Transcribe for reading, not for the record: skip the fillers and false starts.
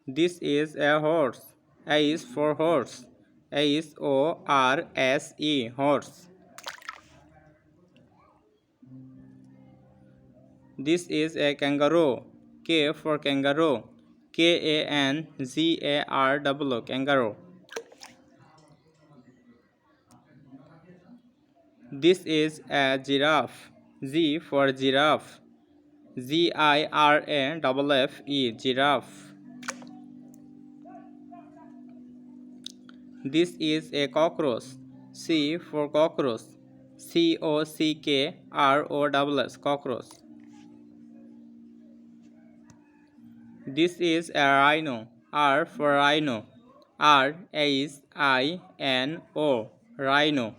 This is a horse. A is for horse. A is O-R-S-E, horse. This is a kangaroo. K for kangaroo. K-A-N-G-A-R-O-O, kangaroo. This is a giraffe. G for giraffe. G-I-R-A-F-F-E, giraffe. This is a cockroach. C for cockroach. C-O-C-K-R-O-S-S, cockroach. This is a rhino. R for rhino. R-H-I-N-O, rhino.